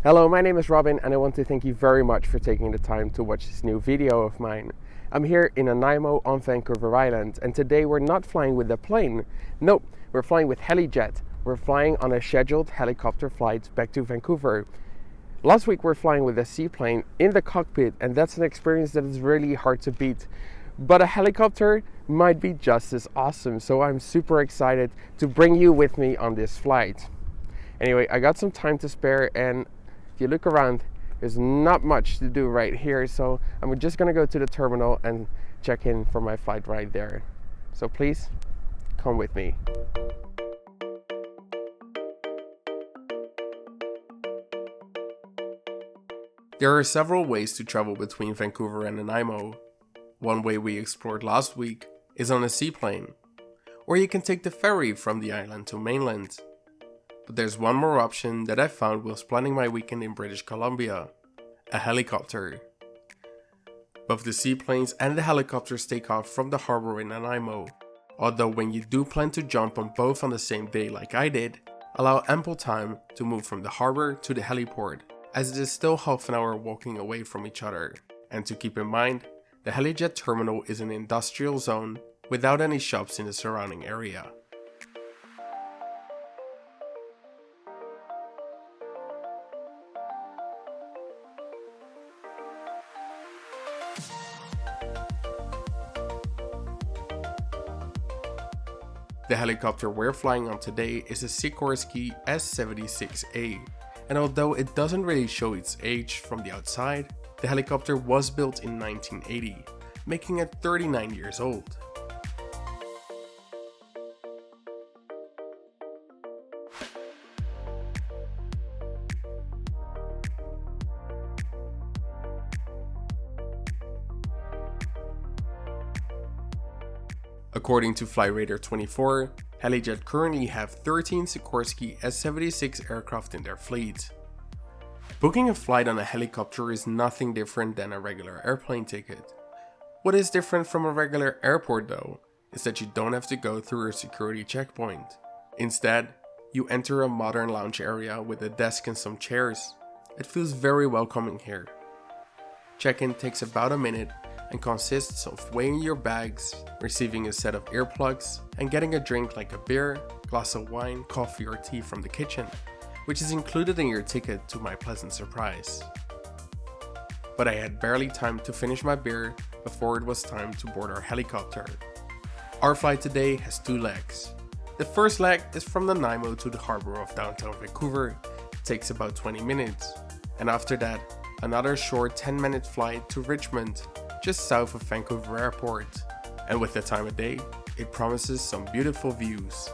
Hello, my name is Robin and I want to thank you very much for taking the time to watch this new video of mine. I'm here in Nanaimo on Vancouver Island, and today we're not flying with a plane. Nope, we're flying with Helijet. We're flying on a scheduled helicopter flight back to Vancouver. Last week we're flying with a seaplane in the cockpit, and that's an experience that is really hard to beat. But a helicopter might be just as awesome, so I'm super excited to bring you with me on this flight. Anyway, I got some time to spare, and if you look around, there's not much to do right here, so I'm just gonna go to the terminal and check in for my flight right there. So please, come with me. There are several ways to travel between Vancouver and Nanaimo. One way we explored last week is on a seaplane, or you can take the ferry from the island to mainland. But there's one more option that I found whilst planning my weekend in British Columbia: a helicopter. Both the seaplanes and the helicopters take off from the harbor in Nanaimo, although when you do plan to jump on both on the same day like I did, allow ample time to move from the harbor to the heliport, as it is still half an hour walking away from each other. And to keep in mind, the Helijet terminal is an industrial zone without any shops in the surrounding area. The helicopter we're flying on today is a Sikorsky S-76A, and although it doesn't really show its age from the outside, the helicopter was built in 1980, making it 39 years old. According to FlightRadar24, Helijet currently have 13 Sikorsky S-76 aircraft in their fleet. Booking a flight on a helicopter is nothing different than a regular airplane ticket. What is different from a regular airport though, is that you don't have to go through a security checkpoint. Instead, you enter a modern lounge area with a desk and some chairs. It feels very welcoming here. Check-in takes about a minute and consists of weighing your bags, receiving a set of earplugs, and getting a drink like a beer, glass of wine, coffee or tea from the kitchen, which is included in your ticket to my pleasant surprise. But I had barely time to finish my beer before it was time to board our helicopter. Our flight today has two legs. The first leg is from Nanaimo to the harbor of downtown Vancouver. It takes about 20 minutes. And after that, another short 10-minute flight to Richmond, just south of Vancouver Airport. And with the time of day, it promises some beautiful views.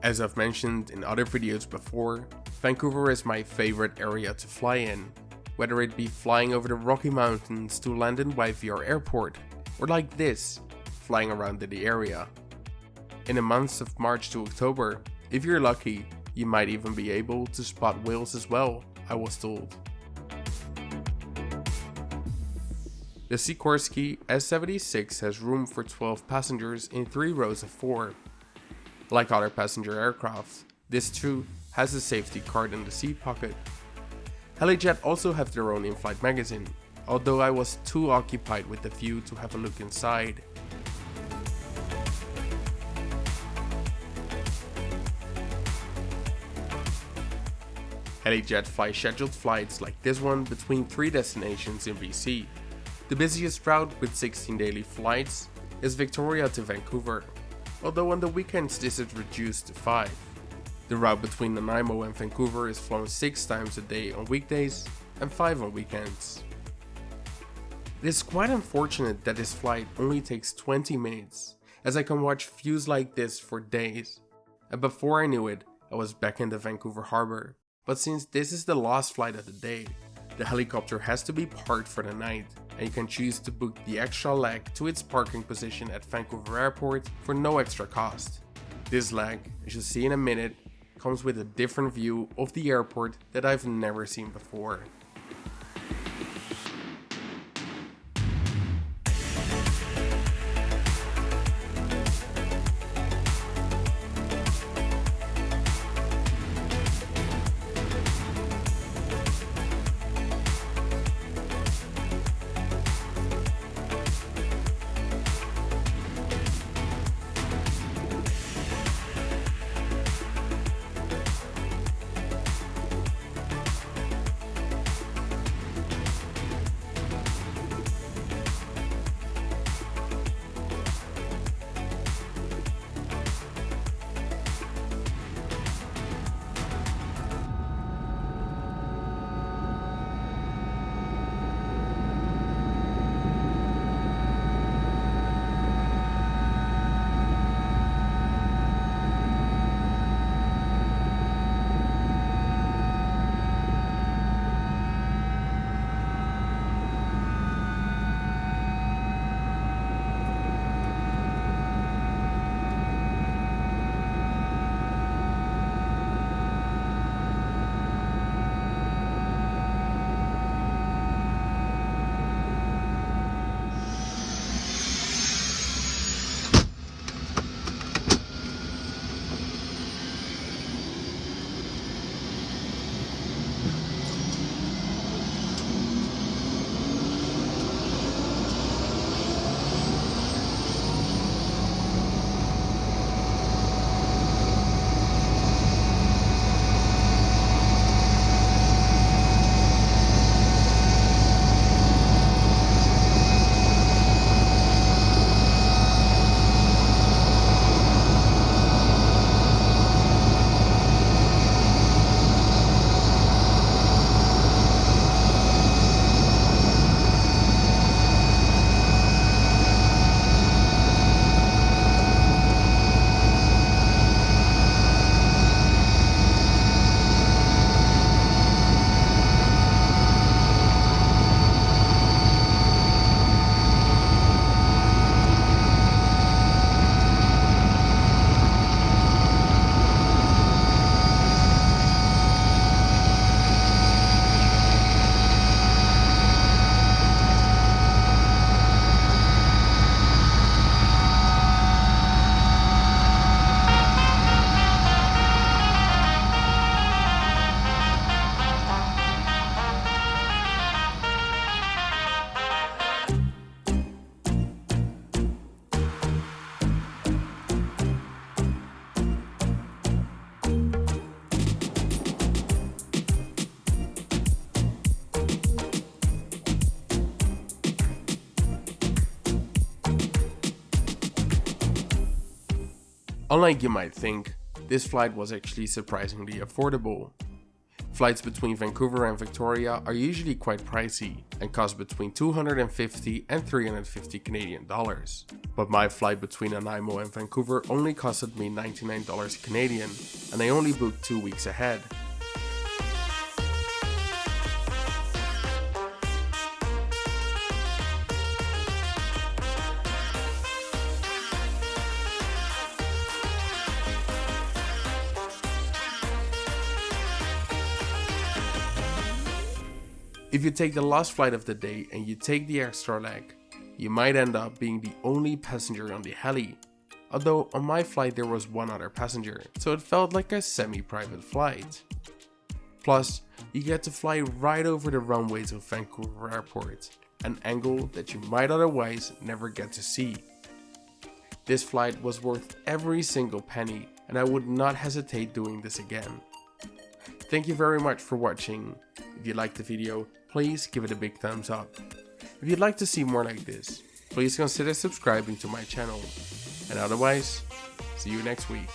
As I've mentioned in other videos before, Vancouver is my favorite area to fly in, whether it be flying over the Rocky Mountains to land in YVR airport, or like this, flying around in the area. In the months of March to October, if you're lucky, you might even be able to spot whales as well, I was told. The Sikorsky S-76 has room for 12 passengers in 3 rows of 4. Like other passenger aircraft, this too has a safety card in the seat pocket. Helijet also have their own in-flight magazine, although I was too occupied with the view to have a look inside. Helijet flies scheduled flights like this one between 3 destinations in BC. The busiest route with 16 daily flights is Victoria to Vancouver, although on the weekends this is reduced to 5. The route between Nanaimo and Vancouver is flown 6 times a day on weekdays and 5 on weekends. It is quite unfortunate that this flight only takes 20 minutes, as I can watch views like this for days, and before I knew it, I was back in the Vancouver harbour. But since this is the last flight of the day, the helicopter has to be parked for the night, and you can choose to book the extra leg to its parking position at Vancouver Airport for no extra cost. This leg, as you'll see in a minute, comes with a different view of the airport that I've never seen before. Unlike you might think, this flight was actually surprisingly affordable. Flights between Vancouver and Victoria are usually quite pricey and cost between $250 and $350 Canadian dollars. But my flight between Nanaimo and Vancouver only costed me $99 Canadian, and I only booked 2 weeks ahead. If you take the last flight of the day and you take the extra leg, you might end up being the only passenger on the heli. Although on my flight there was one other passenger, so it felt like a semi-private flight. Plus, you get to fly right over the runways of Vancouver Airport, an angle that you might otherwise never get to see. This flight was worth every single penny, and I would not hesitate doing this again. Thank you very much for watching. If you liked the video, please give it a big thumbs up. If you'd like to see more like this, please consider subscribing to my channel. And otherwise, see you next week.